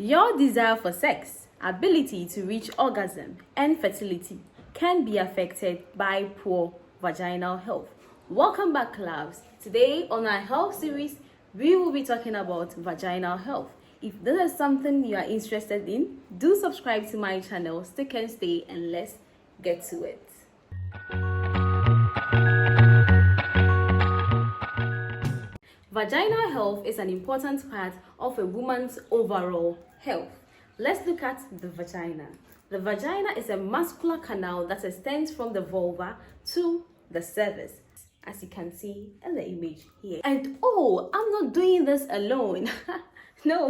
Your desire for sex, ability to reach orgasm, and fertility can be affected by poor vaginal health. Welcome back, clubs. Today on our health series, we will be talking about vaginal health. If this is something you are interested in, do subscribe to my channel, stick and stay, and let's get to it. Vaginal health is an important part of a woman's overall health. Let's look at the vagina. The vagina is a muscular canal that extends from the vulva to the cervix, as you can see in the image here. And oh, I'm not doing this alone. No.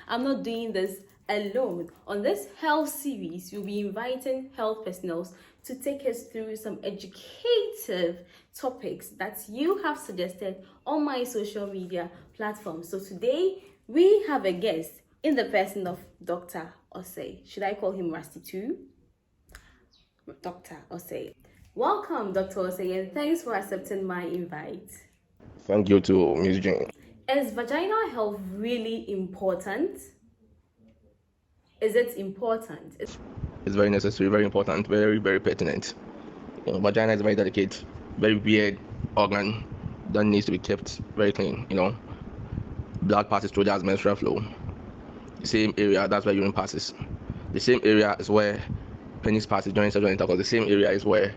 I'm not doing this alone. On this health series, we'll be inviting health personnel to take us through some educative topics that you have suggested on my social media platforms. So today we have a guest in the person of Dr. Osei. Should I call him Rasty too? Dr. Osei. Welcome, Dr. Osei, and thanks for accepting my invite. Thank you to Ms. JEEN. Is vaginal health really important? Is it important? It's very necessary, very important, very, very pertinent. Vagina is a very delicate, very weird organ that needs to be kept very clean. Blood passes through that as menstrual flow. The same area, that's where urine passes. The same area is where penis passes during sexual intercourse. The same area is where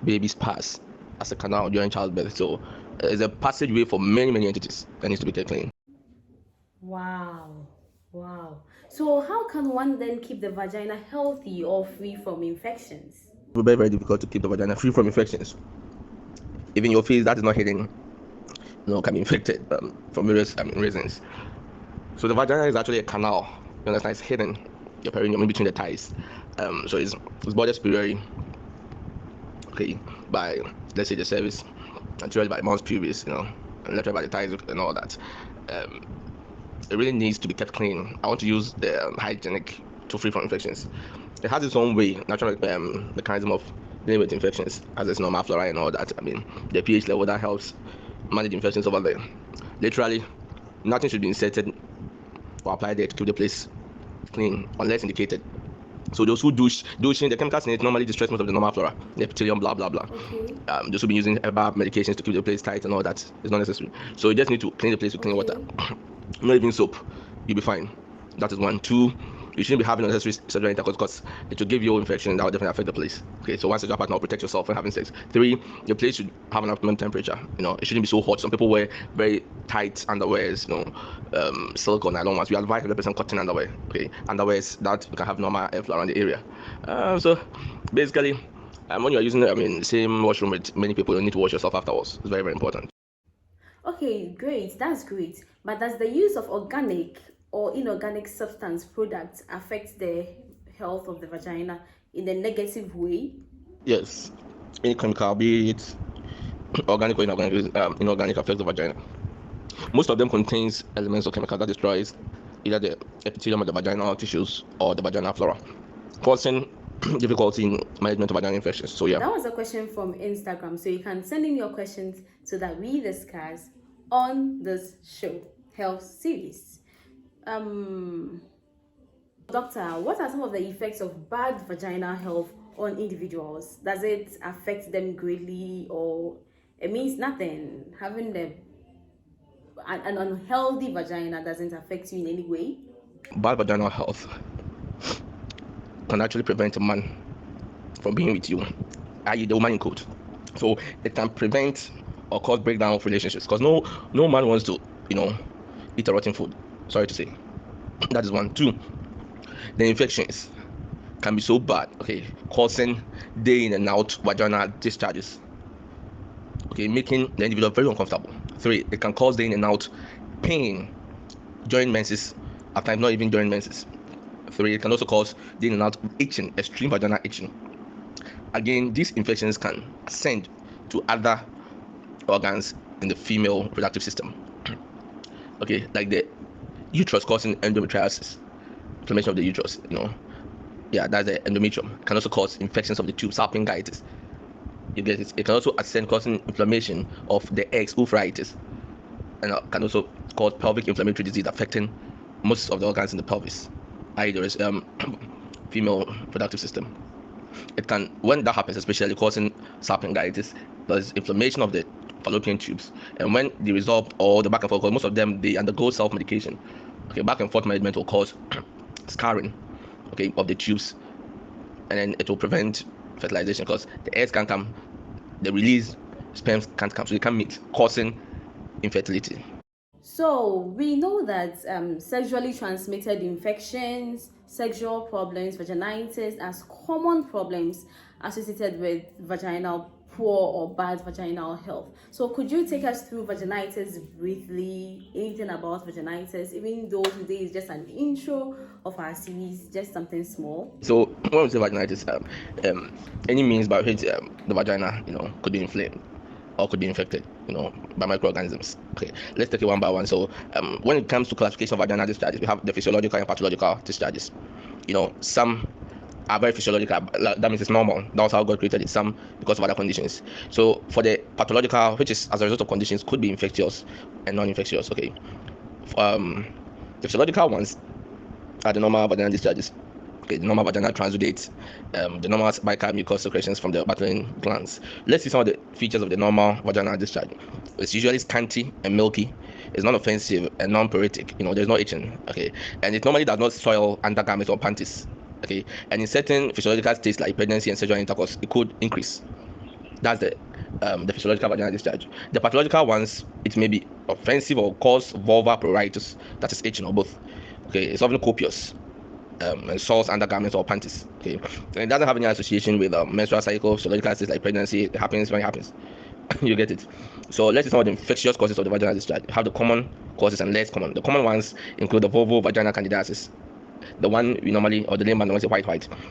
babies pass as a canal during childbirth. So it's a passageway for many entities that needs to be kept clean. Wow. So how can one then keep the vagina healthy or free from infections? It's very, very difficult to keep the vagina free from infections. Even your face that is not hidden, can be infected for various reasons. So the vagina is actually a canal. You understand? It's hidden. Your perineum in between the thighs. So it's bordered superiorly, by, let's say, the cervix, anteriorly by the mons pubis, and laterally by the thighs and all that. It really needs to be kept clean. I want to use the hygienic to free from infections. It has its own way, natural mechanism of dealing with infections, as its normal flora and all that. The pH level that helps manage infections over there. Literally, nothing should be inserted or applied there to keep the place clean unless indicated. So those who douching, the chemicals in it normally distress most of the normal flora, the epithelium, blah. Okay. Those who be using herbal medications to keep the place tight and all that is not necessary. So you just need to clean the place with clean water. Not even soap, you'll be fine. That is one. Two, you shouldn't be having unnecessary sexual intercourse because it will give you infection that will definitely affect the place. So one sexual partner will protect yourself when having sex. Three, the place should have an optimum temperature. It shouldn't be so hot. Some people wear very tight underwears, silk or nylon ones. We advise 100% cotton underwear. Underwears that can have normal airflow around the area. So basically, when you are using the same washroom with many people, you need to wash yourself afterwards. It's very, very important. Okay, great. That's great. But does the use of organic or inorganic substance products affect the health of the vagina in a negative way? Yes. Any chemical, be it organic or inorganic, affects the vagina. Most of them contains elements or chemicals that destroys either the epithelium of the vaginal tissues or the vaginal flora, causing difficulty in management of vaginal infections. So yeah. That was a question from Instagram. So you can send in your questions so that we discuss on this show, health series. Doctor, what are some of the effects of bad vaginal health on individuals? Does it affect them greatly, or it means nothing? Having an unhealthy vagina doesn't affect you in any way? Bad vaginal health can actually prevent a man from being with you, i.e. the woman in quote. So it can prevent or cause breakdown of relationships, because no man wants to eat a rotten food, sorry to say. That is one. Two, the infections can be so bad, causing day in and out vaginal discharges, making the individual very uncomfortable. Three, it can cause day in and out pain during menses, at times not even during menses. Three, it can also cause day in and out itching, extreme vaginal itching. Again, these infections can ascend to other organs in the female reproductive system, like the uterus, causing endometriosis, inflammation of the uterus. That's the endometrium. It can also cause infections of the tube, salpingitis. You get it. It can also ascend, causing inflammation of the eggs, uveitis, and can also cause pelvic inflammatory disease affecting most of the organs in the pelvis, i.e. there is female reproductive system. It can, when that happens, especially causing salpingitis, there's inflammation of the fallopian tubes, and when they resolve or the back and forth, because most of them they undergo self-medication. Okay, back and forth management will cause scarring, okay, of the tubes, and then it will prevent fertilization because the eggs can't come, the release sperms can't come, so they can't meet, causing infertility. So we know that sexually transmitted infections, sexual problems, vaginitis as common problems associated with vaginal poor or bad vaginal health. So could you take us through vaginitis briefly? Anything about vaginitis, even though today is just an intro of our series, just something small. So when we say vaginitis, any means by which the vagina, could be inflamed or could be infected, by microorganisms. Okay, let's take it one by one. So when it comes to classification of vaginal discharges, we have the physiological and pathological discharges. Some are very physiological, that means it's normal. That's how God created it. Some because of other conditions. So for the pathological, which is as a result of conditions, could be infectious and non-infectious. Okay, the physiological ones are the normal vaginal discharges. Okay, the normal vaginal transudates, the normal bicarb mucous secretions from the battling glands. Let's see some of the features of the normal vaginal discharge. It's usually scanty and milky. It's non-offensive and non-phoretic. There's no itching. Okay, and it normally does not soil undergarments or panties. Okay, and in certain physiological states like pregnancy and sexual intercourse, it could increase. That's the physiological vaginal discharge. The pathological ones, it may be offensive or cause vulvar pruritus, that is itching or both. Okay, it's often copious. And soils undergarments or panties. Okay, and it doesn't have any association with menstrual cycle, physiological states like pregnancy. It happens when it happens. You get it. So let's see some of the infectious causes of the vaginal discharge. We have the common causes and less common. The common ones include the vulvovaginal candidiasis, the one we normally, or the layman knows, white,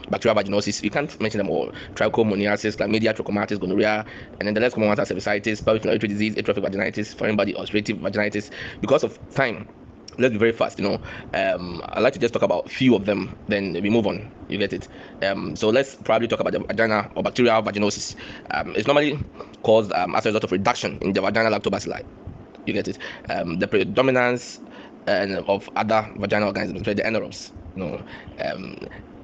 bacterial vaginosis. We can't mention them all. Trichomoniasis, chlamydia, trachomatis, gonorrhea, and then the less common ones are cervicitis, pelvic inflammatory disease, atrophic vaginitis, foreign body ulcerative vaginitis. Because of time, let's be very fast. I'd like to just talk about a few of them, then we move on. You get it. So let's probably talk about the vagina or bacterial vaginosis. It's normally caused as a result of reduction in the vaginal lactobacilli. You get it. The predominance of other vaginal organisms, the anaerobes,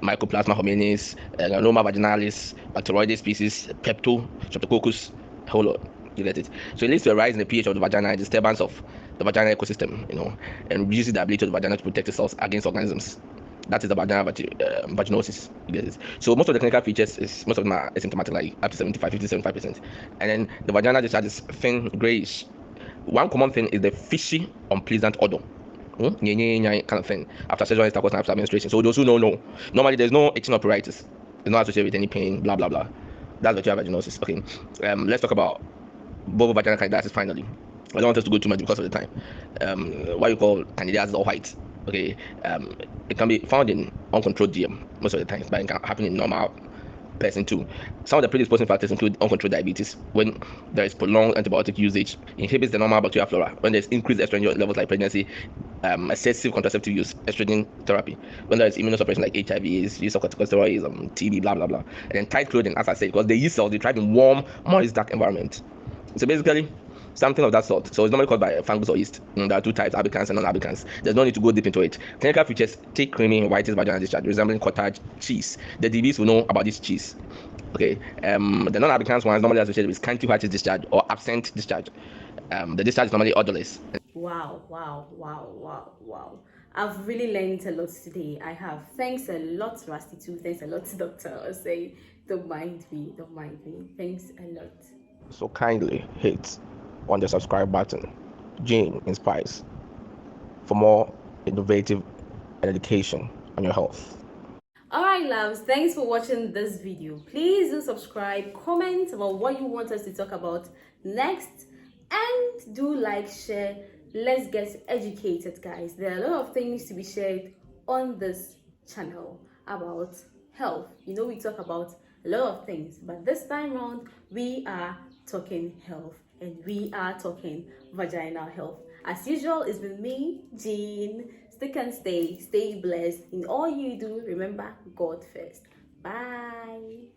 Mycoplasma hominis, Aroma vaginalis, Bacteroides species, Pepto, Streptococcus, a whole lot. You get it. So it leads to a rise in the pH of the vagina and disturbance of the vaginal ecosystem, and reduces the ability of the vagina to protect itself against organisms. That is the vaginal vaginosis. You get it. So most of the clinical features most of them are asymptomatic, like up to 75%. And then the vaginal discharge is thin, grayish. One common thing is the fishy, unpleasant odor. Kind of thing after sexual intercourse and after menstruation. So those who don't know, normally there's no itching or pruritus. It's not associated with any pain, blah blah blah. That's vaginal vaginosis. Okay. Let's talk about vulvovaginal candidiasis finally. I don't want us to go too much because of the time. What you call candidiasis or white. Okay. It can be found in uncontrolled DM most of the time, but it can happen in normal person too. Some of the predisposing factors include uncontrolled diabetes. When there is prolonged antibiotic usage, inhibits the normal bacterial flora. When there's increased estrogen levels like pregnancy, excessive contraceptive use, estrogen therapy. When there is immunosuppression like HIV, use of corticosteroids, TB, blah blah blah. And then tight clothing, as I said, because the yeast cells they thrive in warm, moist, dark environment. So basically, something of that sort. So it's normally caused by fungus or yeast. There are two types, albicans and non-albicans. There's no need to go deep into it. Clinical features: thick, creamy, whitish vaginal discharge resembling cottage cheese. The DBs will know about this cheese. Okay. The non-albicans ones normally associated with scanty whitish discharge or absent discharge. The discharge is normally odorless. Wow. I've really learned a lot today. I have. Thanks a lot, Rasty too. Thanks a lot, Dr. Osei. Don't mind me. Thanks a lot. So kindly hit on the subscribe button. JEEN Inspires for more innovative education on your health. Alright loves, thanks for watching this video. Please do subscribe, comment about what you want us to talk about next, and do like, share. Let's get educated, guys. There are a lot of things to be shared on this channel about health. We talk about a lot of things, but this time around we are talking health, and we are talking vaginal health. As usual, it's with me, JEEN. Stick and stay blessed in all you do. Remember God first. Bye.